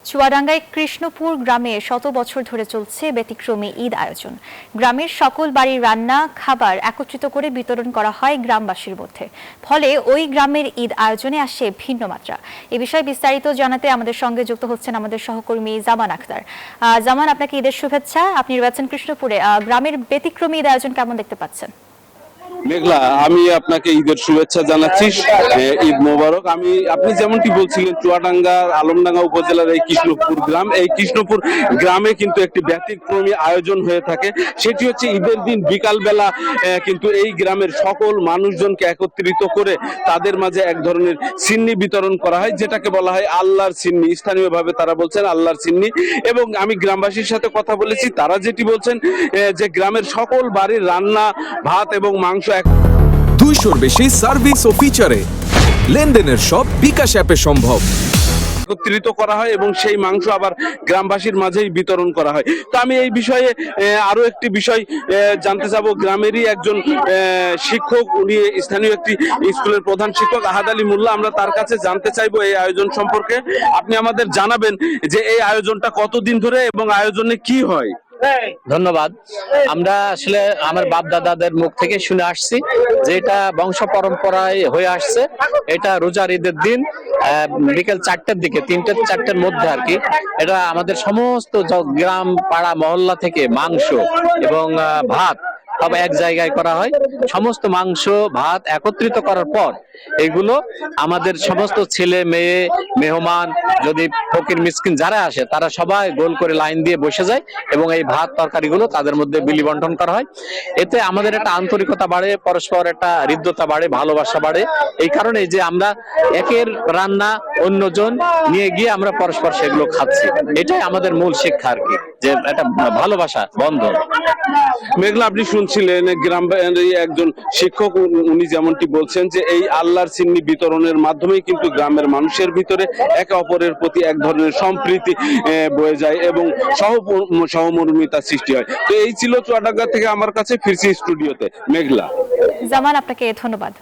চুয়াডাঙ্গায় কৃষ্ণপুর গ্রামে শত বছর ধরে চলছে ব্যতিক্রমী ঈদ আয়োজন। গ্রামের সকল বাড়ির রান্না খাবার একত্রিত করে বিতরণ করা হয় গ্রামবাসীর মধ্যে। ফলে ওই গ্রামের ঈদ আয়োজনে আসে ভিন্ন মাত্রা। এ বিষয়ে বিস্তারিত জানাতে আমাদের সঙ্গে যুক্ত হচ্ছেন আমাদের সহকর্মী জামান আখতার। জামান, আপনাকে ঈদের শুভেচ্ছা। আপনি রয়েছেন কৃষ্ণপুরে। গ্রামের ব্যতিক্রমী ঈদ আয়োজন কেমন দেখতে পাচ্ছেন? মেঘলা, আমি আপনাকে ঈদের শুভেচ্ছা জানাচ্ছি। ঈদ মোবারক। আপনি যেমনটি বলছিলেন, চুয়াডাঙ্গার আলমডাঙ্গা উপজেলার এই কৃষ্ণপুর গ্রামে কিন্তু একটি ব্যতিক্রমী আয়োজন হয়ে থাকে। সেটি হচ্ছে ঈদের দিন বিকালবেলা কিন্তু এই গ্রামের সকল মানুষজনকে একত্রিত করে তাদের মাঝে এক ধরনের সিন্নি বিতরণ করা হয়, যেটাকে বলা হয় আল্লাহর সিন্নি। স্থানীয়ভাবে তারা বলছেন আল্লাহর সিন্নি। এবং আমি গ্রামবাসীর সাথে কথা বলেছি, তারা যেটি বলছেন যে গ্রামের সকল বাড়ির রান্না ভাত এবং মাংস 200-র বেশি সার্ভিস ও ফিচারে লেনদেনের সব বিকাশ অ্যাপে সম্ভব। একত্রিত করা হয় এবং সেই মাংস আবার গ্রামবাসীর মাঝেই বিতরণ করা হয়। তো আমি এই বিষয়ে আরো একটি বিষয় জানতে চাবো। গ্রামেরই একজন শিক্ষক, উনি স্থানীয় একটি স্কুলের প্রধান শিক্ষক আহাদ আলী মোল্লা। আমরা তার কাছে জানতে চাইবো এই আয়োজন সম্পর্কে। আপনি আমাদের জানাবেন যে এই আয়োজনটা কতদিন ধরে এবং আয়োজনে কি হয়? ধন্যবাদ। আমরা আসলে আমার বাপ দাদাদের মুখ থেকে শুনে আসছি যে এটা বংশ পরম্পরায় হয়ে আসছে। এটা রোজার ঈদের দিন বিকেল 4টার দিকে, 3-4টার মধ্যে আর কি, এটা আমাদের সমস্ত গ্রাম পাড়া মহল্লা থেকে মাংস এবং ভাত সব এক জায়গায় করা হয়। সমস্ত মাংস ভাত একত্রিত করার পর এগুলো আমাদের সমস্ত ছেলে মেয়ে মেহমান, যদি ফকির মিসকিন যারা আসে, তারা সবাই গোল করে লাইন দিয়ে বসে যায় এবং এই ভাত তরকারিগুলো তাদের মধ্যে বিলি বন্টন করা হয়। এতে আমাদের একটা আন্তরিকতা বাড়ে, পরস্পর একটা হৃদ্যতা বাড়ে, ভালোবাসা বাড়ে। এই কারণে যে আমরা একের রান্না অন্যজন নিয়ে গিয়ে আমরা পরস্পর সেগুলো খাচ্ছি, এটাই আমাদের মূল শিক্ষা আর কি, যে একটা ভালোবাসা বন্ধন। মেঘলা, আপনি শুনছিলেন গ্রামের একজন শিক্ষক, উনি যেমনটি বলছেন যে এই আল্লাহর সিন্নি বিতরণের মাধ্যমেই কিন্তু গ্রামের মানুষের ভিতরে একে অপরের প্রতি এক ধরনের সম্প্রীতি বয়ে যায় এবং সহমর্মিতা সৃষ্টি হয়। তো এই ছিল চুয়াডাঙ্গা থেকে আমার কাছে। ফিরছি স্টুডিওতে। মেঘলা। জামান, আপনাকে ধন্যবাদ।